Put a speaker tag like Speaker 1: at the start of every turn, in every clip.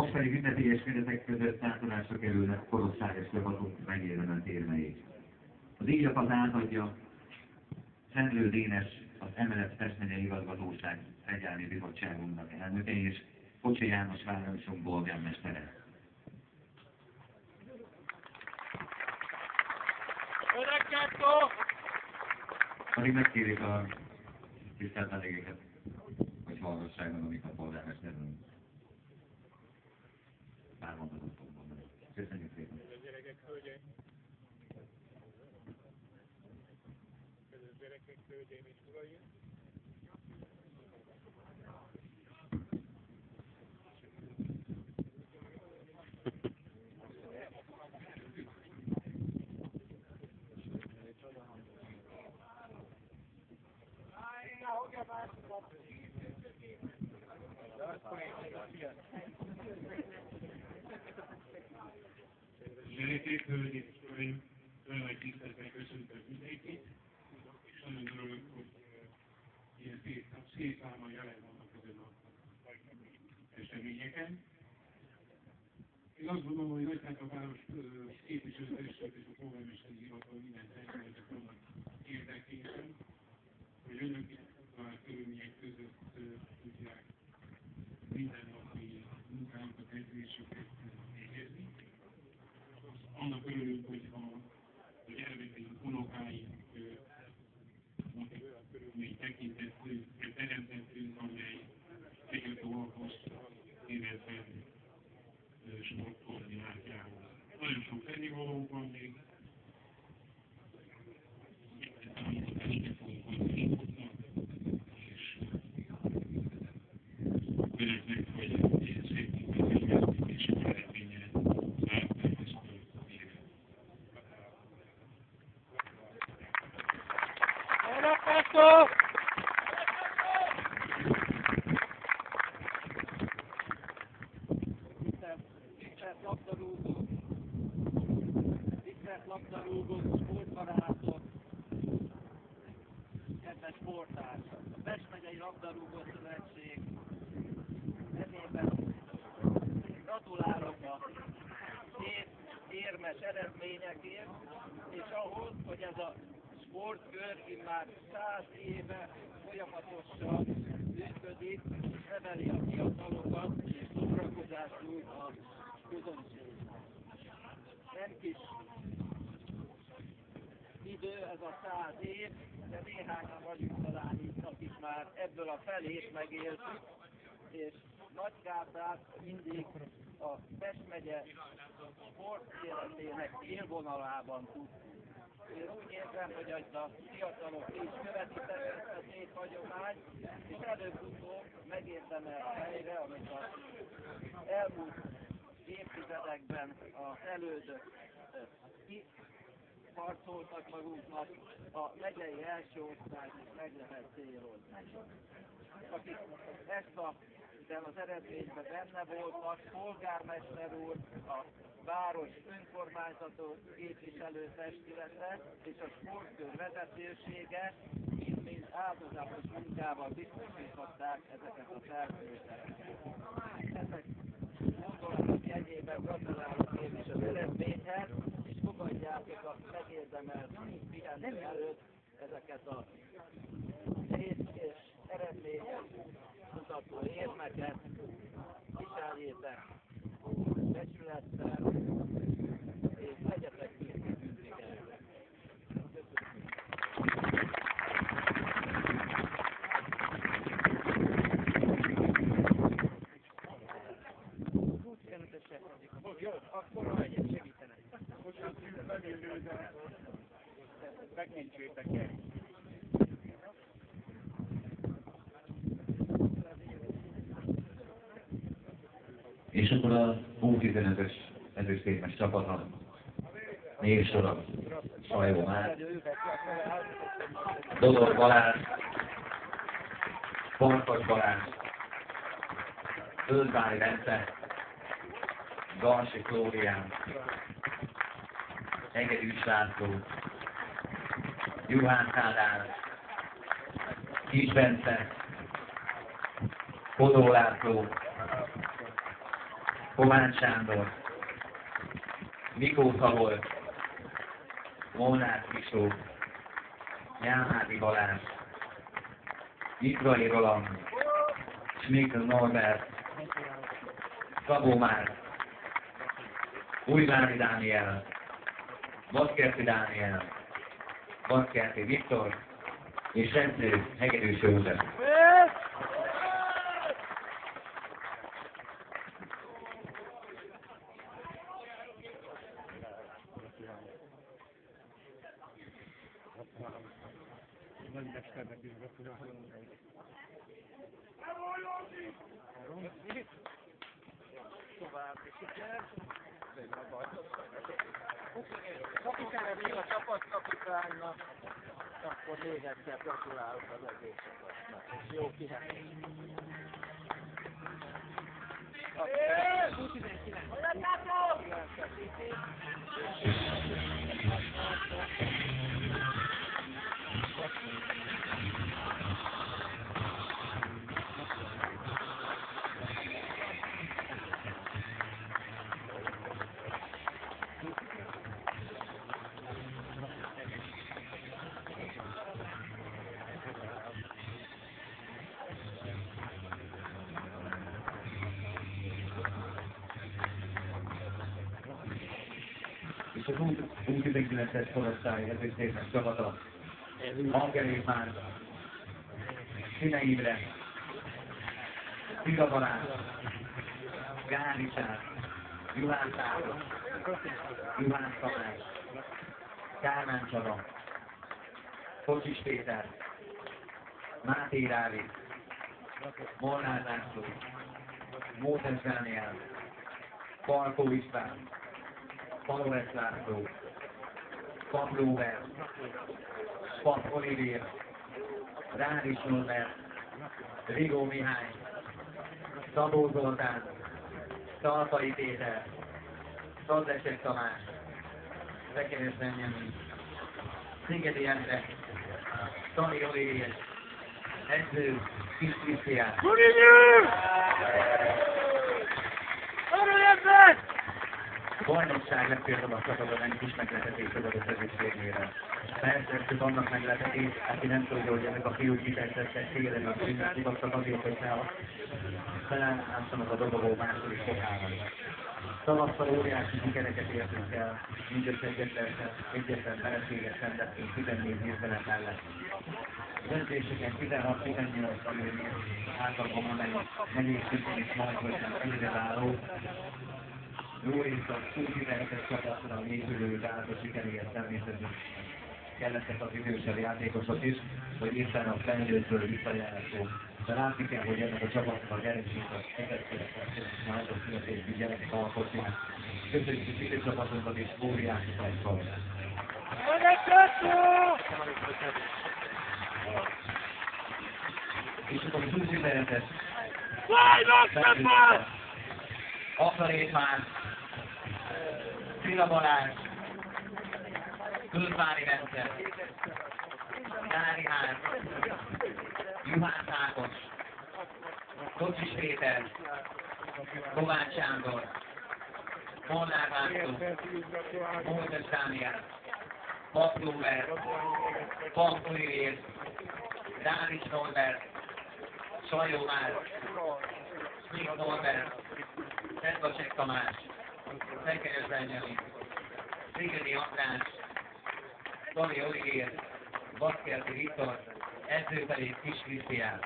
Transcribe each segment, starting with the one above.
Speaker 1: Most pedig ünnepélyes keretek között átadásra kerülnek korosztályos csapatunk megérdemelt érmeit. A díjat az átadja Szendrő Dénes, az Emelet Festmegyei Igazgatóság Fegyelmi Bizottságunknak elnöke és Kocsi János városunk polgármestere. Addig megkérik a tisztelt vendégeket, hogy hallgassák meg, amit a polgármesterünk pár mondatot fog mondani. Köszönjük szépen!
Speaker 2: Gyerekek, hölgyeim! Gyerekek, hölgyeim és uraim! Gyerekek, hölgyeim és uraim, nagyon nagy tisztelettel köszöntök mindenkit, és nagyon örülök, hogy ilyen szép számmal jelen vannak ezen a eseményeken. Én azt gondolom, hogy Nagyszántaváros képviselőtestület és a polgármesteri hivatal minden testületek vannak érdekében, hogy önök a körülmények között tudják mindennapi munkájukat, edzésüket végezni. Annak örülünk, hogy gyermekeink, unokáink olyan körülmény tekintettünk, teremtettünk, amely egyetőalkos életben sportolni látjához. Nagyon sok tennivalónk van még, amit fogunk hozni, és önöknek, hogy ilyen szép munkát és eredménye zárták ezt a évet.
Speaker 3: Tisztelt labdarúgók, sportbarátok, kedves sportársak! A Pest megyei Labdarúgó Szövetség nevében gratulálok a szép, érmes eredményekért, és ahhoz, hogy ez a sportkör immár 100 éve folyamatosan működik, és neveli a fiatalokat, és szórakozást nyújt a közönségnek. Nem kis idő ez a 100 év, de néhányan vagyunk talán itt, akik már ebből a felét megéltük, és Nagykárdát mindig a Pest megye sport életének élvonalában tudtuk. Én úgy érzem, hogy a fiatalok is követik ezt a szép hagyományt, és előbb-utóbb megérdemelt helyre, amit az elmúlt évtizedekben az elődök kiharcoltak maguknak, a megyei első osztályt is meg lehet célozni. Akik ebben az eredményben benne voltak, polgármester úr, a város önkormányzatok képviselőtestülete és a sportkör vezetősége mind áldozatos munkával biztosították ezeket a feltételeket. Ezek gondolatok jegyében gratulálok én is az eredményhez, és fogadjátok a megérdemelt pihenő előtt ezeket a szép és eredményes mutató érmeket, viseljétek becsülettel, és legyetek büszkék. Jó, akkor ha egyet segítenek.
Speaker 2: Megnincsétek el.
Speaker 1: És akkor a U15-ös ezüstérmes csapatnak névsora Sajó Már, Dodor Balázs, Farkas Balázs, Földvári Bence, Garsi Flórián, Hegedűs László, Juhán Kádár, Kis Bence, Kodó László, Kovács Sándor, Mikó Szabolcs, Molnár Kristóf, Nyálmádi Balázs, Nyitrai Roland, Schmikl Norbert, Szabó Márk, Újvári Dániel, Vadkerti Dániel, Vadkerti Viktor és Edző Hegedűs József.
Speaker 3: További siker. Kapitány még a csapatkapitánynak, akkor még egyszer gratulálok az egész csapatnak, és jó kihetést.
Speaker 1: És az U19-es korosztály ezüstérmes csapata, Angerék Márta, Színe Imre, Szila Balázs, Gári Csár, Juhán Táros, Juhán Tamás, Kálmán Csaba, Kocsis Péter, Máté Dávid, Molnár László, Mózes Dániel, Palkó István, Paloves László, Pap Róbert, Pap Olivér, Rádis Norbert, Rigó Mihály, Szabó Zoltán, Talpai Péter, Szadlesek Tamás, Szekeres Benjamin, Szigeti Endre, Tani Olivér, Edző Kis Krisztián. Bajnokság lett például a csapatban egy kis meglepetés adott ezüstérmére. Persze, csak annak meglepetés, aki nem tudja, hogy ezek a fiúk kifejtettek télen a színnek, csak azért, hogy felállássanak a dobogó második fokára. Tavasszal óriási sikereket értünk el, mindössze egyetlen vereséget szenvedtünk 14 évvelem mellett. Az edzéseken 16-18 tanulni, általában megyék szintén is majd, hogy egyre váló. Jó részt a U17-es csapatra népülő gázos sikeréhez természetesen kellettek az idősebb játékosok is, hogy éppen a felnőttől visszajárásó. De látni kell, hogy ennek a csapatnak a gyerekét a született másos születésű gyerekek alkotják. Köszönjük a szívő csapatunkat és óriási fejszol. És akkor az U17-es Akarék már, Szila Balázs, Külvári Rendszer, Gári Ház, Juhán Ákos, Kocsis Péter, Kovács Sándor, Molnár László, Mózes Dániel, Pap Róbert, Pap Olivér, Rádis Norbert, Sajó Márk, Schmikl Norbert, Szedlacsek Tamás, Szekeres Benjamin, Szigeti András, Tani Olivér, Vadkerti Viktor, edző pedig Kis Krisztián.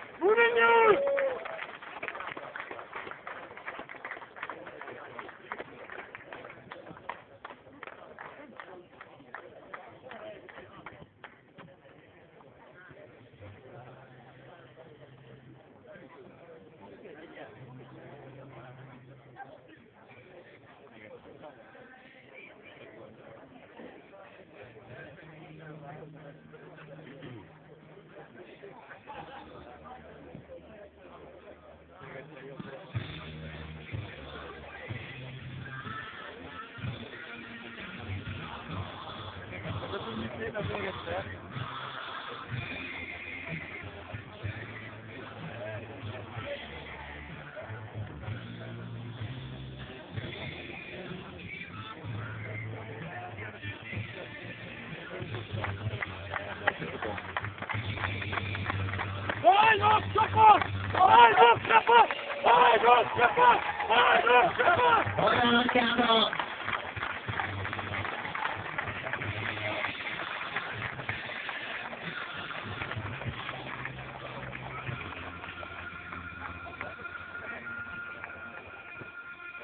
Speaker 1: Hajrá,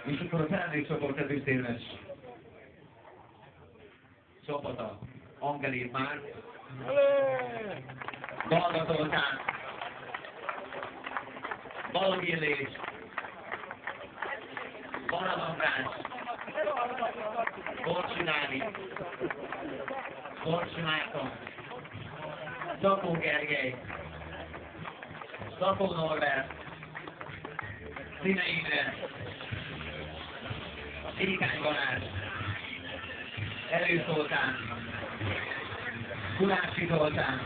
Speaker 1: és akkor a felnőttcsoport ezüstérmes csapata, Angelét már, Balga Zoltán, Balog Illés, Balog András, Borsi Nádi, Borsi Márton, Zakó Gergely, Zakó Norbert, Színe Imre, Ékány Balázs, Erős Zoltán, Kulácsi Zoltán,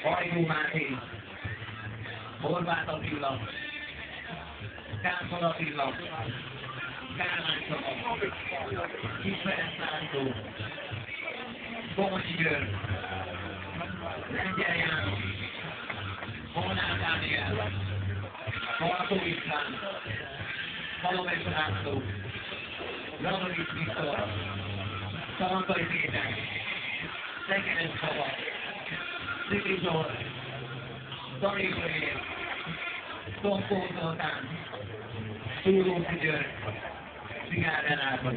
Speaker 1: Hajdú Máté, Horváth Attila, Kászol Attila, Kálmán Csaba, Kisferenc László, Komogyi György, Lengyel János, Molnár Dániel, Markó István, Palomes László, Radovics Viktor, Szalantai Péter, Szekeres Csaba, Sziki Zsolt, Dani Zsolyér, Tompó Zoltán, Szúróci György, Sigár Renáta,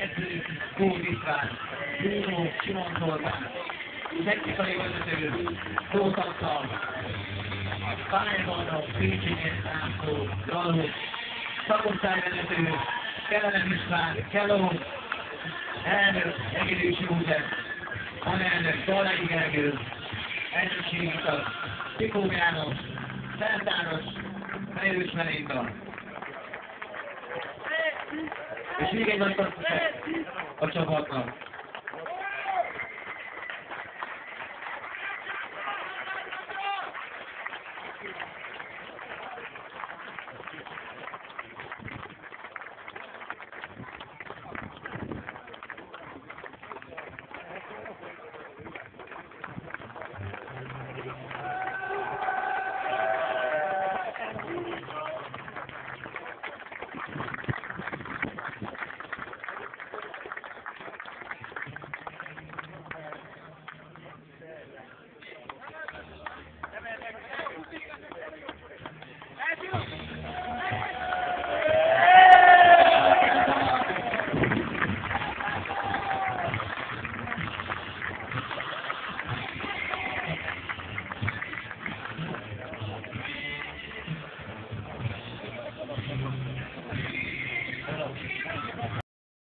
Speaker 1: Edző Kód István, Bruno Simon Zoltán, technikai vezető, Tóth Antal, Pályagondok, Pécsényes László, Raló, szakosztályvezető, Kellenem István, Kelló, elnök, Egedűs József, alelnök, Dalai Gergő, elnökségvitat, Tikó János, Szentáros, Fejős Melinda. És még egy nagy köszönet a csapatnak.